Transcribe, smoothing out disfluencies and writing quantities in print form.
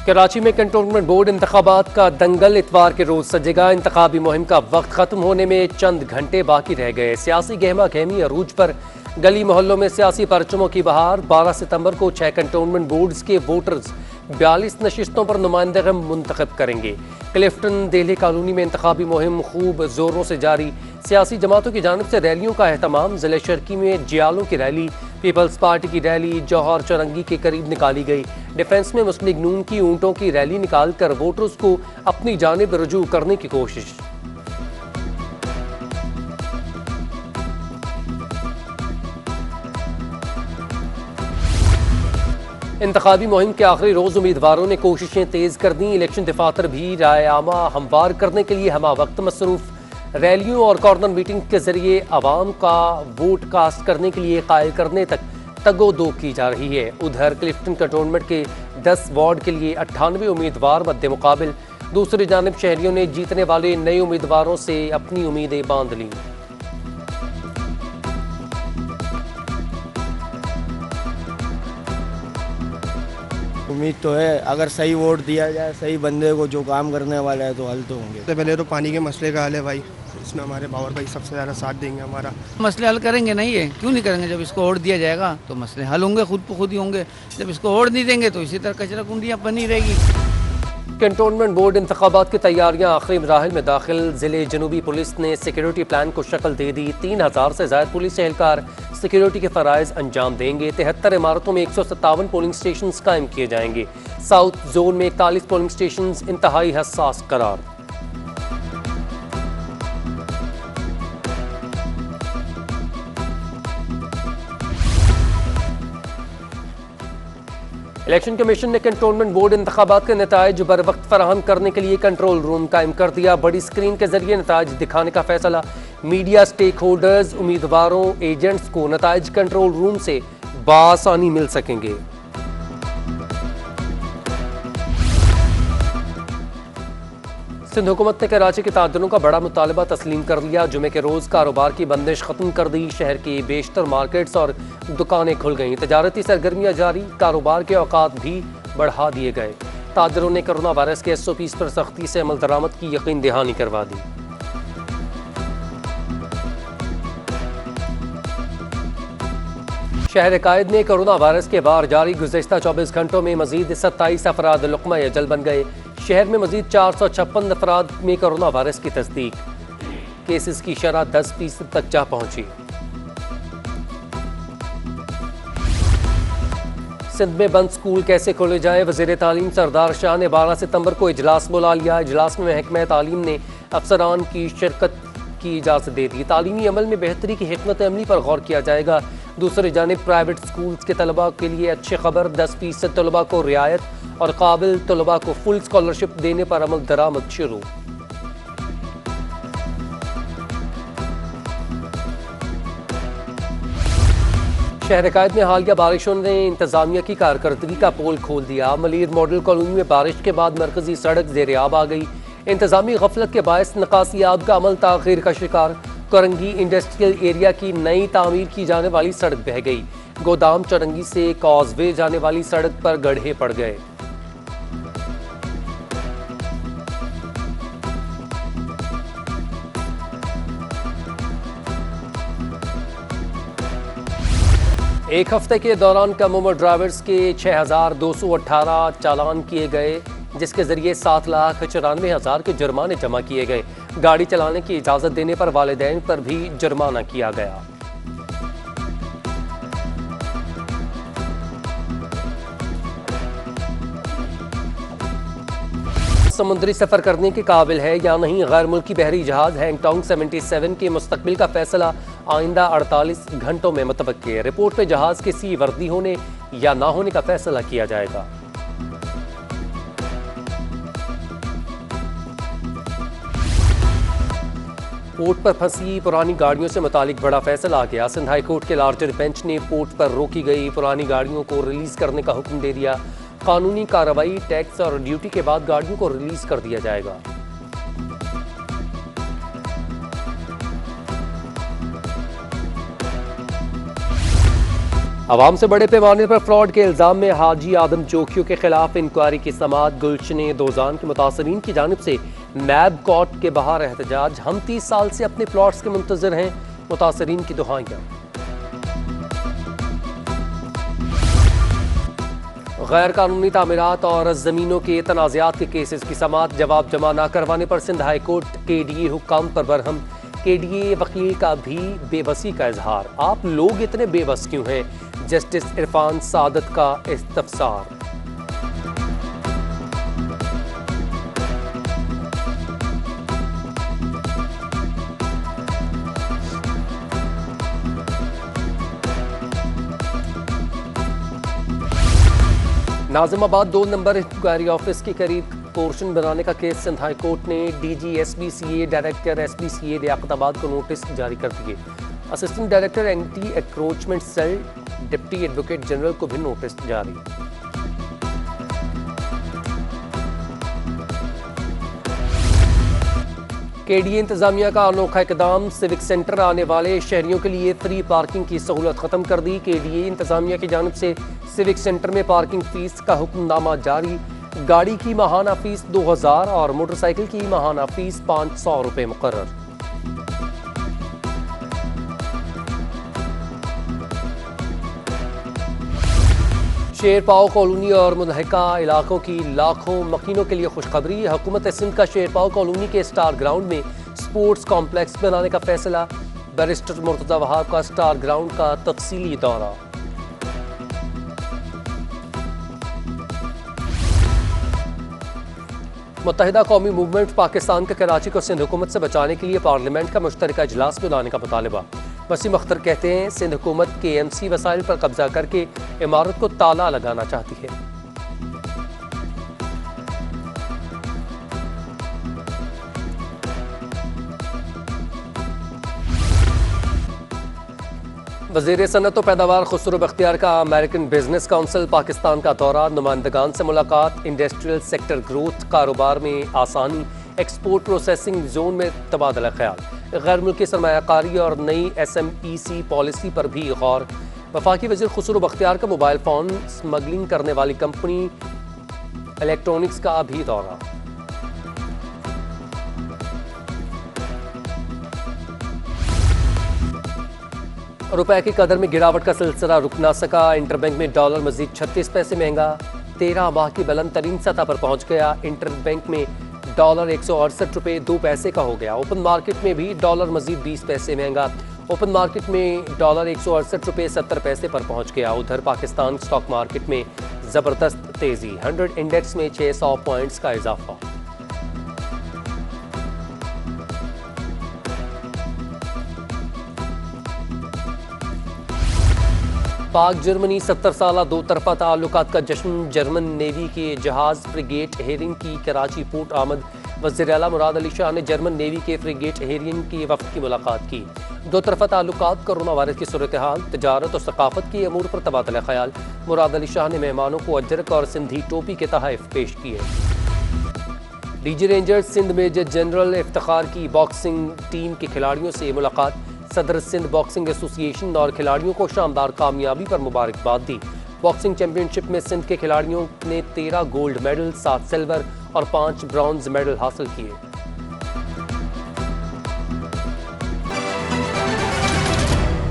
कराची में cantonment board इंतखाबात का दंगल इतवार के रोज सजेगा। इंतखाबी मुहिम का वक्त खत्म होने में चंद घंटे बाकी रह गए। सियासी गहमा गहमी अरूज पर, गली मोहल्लों में सियासी परचमों की बहार। 12 सितंबर को 6 कंटोनमेंट बोर्ड्स के वोटर्स 42 नशिस्तों पर नुमाइंदे मुंतखब करेंगे। क्लिफ्टन दिल्ली कॉलोनी में इंतखाबी मुहिम खूब जोरों से जारी। सियासी जमातों की जानिब से रैलियों का एहतमाम। जिले शर्की में जियालों की रैली, पीपल्स पार्टी की रैली जौहर चौरंगी के करीब निकाली गई। डिफेंस में मुस्लिम लीग नून की ऊंटों की रैली निकालकर वोटर्स को अपनी जानिब रुजू करने की कोशिश। इंतखाबी मुहिम के आखिरी रोज उम्मीदवारों ने कोशिशें तेज कर दी। इलेक्शन दफातर भी राय आमा हमवार करने के लिए हमा वक्त मसरूफ। रैलियों और कॉर्नर मीटिंग के जरिए आवाम का वोट कास्ट करने के लिए कायल करने तक तगो-दो की जा रही है। उधर क्लिफ्टन कंटोनमेंट के 10 वार्ड के लिए 98 उम्मीदवार मद्दे मुकाबिल। दूसरी जानिब शहरियों ने जीतने वाले नए उम्मीदवारों से अपनी उम्मीदें बांध लीं। उम्मीद तो है, अगर सही वोट दिया जाए सही बंदे को जो काम करने वाला है तो हल तो होंगे। सबसे पहले तो पानी के मसले का हल है भाई, इसमें हमारे बावर भाई सबसे ज़्यादा साथ देंगे हमारा। मसले हल करेंगे नहीं है, क्यों नहीं करेंगे। जब इसको वोट दिया जाएगा तो मसले हल होंगे, खुद ब खुद ही होंगे। जब इसको वोट नहीं देंगे तो इसी तरह कचरा कुंडियाँ बनी रहेगी। कंटोनमेंट बोर्ड इंतखाबात की तैयारियां आखिरी मराहिल में दाखिल। जिले जनूबी पुलिस ने सिक्योरिटी प्लान को शक्ल दे दी। 3000 से ज्यादा पुलिस एहलकार सिक्योरिटी के फराइज अंजाम देंगे। 73 इमारतों में 157 पोलिंग स्टेशन कायम किए जाएंगे। साउथ जोन में 41 पोलिंग स्टेशन इंतहाई हसास करार। इलेक्शन कमीशन ने कंटोनमेंट बोर्ड इंतखाबात के नताइज बर वक्त फराहम करने के लिए कंट्रोल रूम कायम कर दिया। बड़ी स्क्रीन के जरिए नताइज दिखाने का फैसला। मीडिया, स्टेक होल्डर्स, उम्मीदवारों, एजेंट्स को नताइज कंट्रोल रूम से बासानी मिल सकेंगे। सिंध हुकूमत ने कराची के ताजरों का बड़ा मुतालबा तस्लीम कर लिया। जुमे के रोज कारोबार की बंदिश खत्म कर दी। शहर की बेशतर मार्केट्स और दुकानें खुल गईं। तजारती सरगर्मियां जारी, कारोबार के औकात भी बढ़ा दिए गए। ताजरों ने कोरोना वायरस के SOPs पर सख्ती से अमल दरामद की यकीन दहानी करवा दी। शहर कायद में कोरोना वायरस के बार जारी। गुज़श्ता 24 घंटों में मजीद 27 अफराद लुक़मा अजल बन गए। शहर में मजीद 456 अफराद में कोरोना वायरस की तस्दीक। केसेस की शरह 10% तक जा पहुंची। सिंध में बंद स्कूल कैसे खोले जाए, वज़ीर तालीम सरदार शाह ने 12 सितंबर को इजलास बुला लिया। इजलास में महकमा तालीम ने अफसरान की शिरकत की इजाज़त दे दी। तालीमी अमल में बेहतरी की हिकमत अमली पर गौर किया जाएगा। दूसरी जानिब प्राइवेट स्कूल्स के तलबा के लिए अच्छी खबर, 10% तलबा को रियायत और काबिल तलबा को फुल स्कॉलरशिप देने पर अमल दरामद शुरू। शहर कायद में हालिया बारिशों ने इंतजामिया की कारकर्दगी का पोल खोल दिया। मलीर मॉडल कॉलोनी में बारिश के बाद मरकजी सड़क ज़ेर आब आ गई। इंतजामी गफलत के बायस निकासी आब का अमल ताखीर का शिकार। करंगी इंडस्ट्रियल एरिया की नई तामीर की जाने वाली सड़क बह गई। गोदाम चौरंगी से कॉजवे जाने वाली सड़क पर गड्ढे पड़ गए। एक हफ्ते के दौरान कम उम्र ड्राइवर्स के 6218 चालान किए गए, जिसके जरिए 7,94,000 के जुर्माने जमा किए गए। गाड़ी चलाने की इजाज़त देने पर वालिदैन पर भी जुर्माना किया गया। समुद्री सफर करने के काबिल है या नहीं गैर मुल्की बहरी जहाज हैंगटोंग 77 के मुस्तकबिल का फैसला आइंदा 48 घंटों में मुतवक्की है। रिपोर्ट पे जहाज के सी वर्दी होने या ना होने का फैसला किया जाएगा। पोर्ट पर फंसी पुरानी गाड़ियों से मुतालिक बड़ा फैसला आ गया। सिंध हाई कोर्ट के लार्जर बेंच ने पोर्ट पर रोकी गई पुरानी गाड़ियों को रिलीज करने का हुक्म दे दिया। कानूनी कार्रवाई, टैक्स और ड्यूटी के बाद गाड़ियों को रिलीज कर दिया जाएगा। आवाम से बड़े पैमाने पर फ्रॉड के इल्जाम में हाजी आदम चौकियों के खिलाफ इंक्वायरी की समाअत। गुलशन दोजान के मुतासरीन की जानिब से मैब कोर्ट के बाहर एहतजाज। हम 30 साल से अपने प्लॉट्स के मुंतजर हैं, मुतासरीन की दुहाइयां। गैर कानूनी तामीरात और ज़मीनों के तनाज़ात के केसेस की समाअत। जवाब जमा न करवाने पर सिंध हाई कोर्ट KDA हुक्काम पर बरहम। KDA वकील का भी बेबसी का इजहार। आप लोग इतने बेबस क्यों हैं? जस्टिस इरफान सादत का इस्तफसार। नाजिमाबाद 2 नंबर इंक्वायरी ऑफिस के करीब पोर्शन बनाने का केस। सिंध हाई कोर्ट ने DG SBCA director SBCA Liaquatabad को नोटिस जारी कर दिए। Assistant director anti encroachment cell deputy advocate general को भी नोटिस जारी। KDA इंतजामिया का अनोखा इकदाम। सिविक सेंटर आने वाले शहरियों के लिए फ्री पार्किंग की सहूलत खत्म कर दी। KDA इंतजामिया की जानिब से सिविक सेंटर में पार्किंग फीस का हुक्मनामा जारी। गाड़ी की माहाना फीस 2000 और मोटरसाइकिल की माहाना फीस 500 रुपये मुकर्रर। शेरपाओ कॉलोनी और मुल्हिका इलाकों की लाखों मकीनों के लिए खुशखबरी। हुकूमत सिंध का शेरपाओ कॉलोनी के स्टार ग्राउंड में स्पोर्ट्स कॉम्प्लेक्स बनाने का फैसला। बैरिस्टर मुर्तजा वहाब का स्टार ग्राउंड का तफसीली दौरा। मुत्तहिदा कौमी मूवमेंट पाकिस्तान के कराची को सिंध हुकूमत से बचाने के लिए पार्लियामेंट का मुश्तरका इजलास बुलाने का मुतालबा। वसीम अख्तर कहते हैं सिंध हुकूमत KMC वसाइल पर कब्जा करके इमारत को ताला लगाना चाहती है। वज़ीर सनअत व पैदावार खुसरो बख्तियार का अमेरिकन बिजनेस काउंसिल पाकिस्तान का दौरा। नुमाइंदगान से मुलाकात। इंडस्ट्रियल सेक्टर ग्रोथ, कारोबार में आसानी, एक्सपोर्ट प्रोसेसिंग जोन में तबादला ख्याल, गैर मुल्की सरमायाकारी और नई SMEC पॉलिसी पर भी गौर। वफाकी वज़ीर खुसरो बख्तियार का मोबाइल फ़ोन स्मगलिंग करने वाली कंपनी इलेक्ट्रॉनिक्स का भी दौरा। रुपए की कदर में गिरावट का सिलसिला रुक ना सका। इंटरबैंक में डॉलर मजीद 36 पैसे महंगा। 13 माह की बुलंद तरीन सतह पर पहुंच गया। इंटरबैंक में डॉलर 168 रुपये 2 पैसे का हो गया। ओपन मार्केट में भी डॉलर मजीद 20 पैसे महंगा। ओपन मार्केट में डॉलर 168 रुपये 70 पैसे पर पहुंच गया। उधर पाकिस्तान स्टॉक मार्केट में जबरदस्त तेजी। 100 इंडेक्स में 600 पॉइंट्स का इजाफा। पाक जर्मनी 70 साला 2 तरफा ताल्लुकात का जश्न। जर्मन नेवी के जहाज फ्रिगेट हेरिन की कराची पोर्ट आमद। वज़ीर आला मुराद अली शाह ने जर्मन नेवी के फ्रिगेट हेरिन की वफ़द की मुलाकात की। 2 तरफा ताल्लुकात, कोरोना वायरस की सूरत हाल, तजारत और सकाफत के अमूर पर तबादला ख्याल। मुराद अली शाह ने मेहमानों को अजरक और सिंधी टोपी के तहफ़ पेश किए। DG rangers Sindh major general Iftikhar की बॉक्सिंग टीम के खिलाड़ियों से मुलाकात। सदर सिंध बॉक्सिंग एसोसिएशन और खिलाड़ियों को शानदार कामयाबी पर मुबारकबाद दी। बॉक्सिंग चैंपियनशिप में सिंध के खिलाड़ियों ने 13 गोल्ड मेडल, 7 सिल्वर और 5 ब्रॉन्ज मेडल हासिल किए।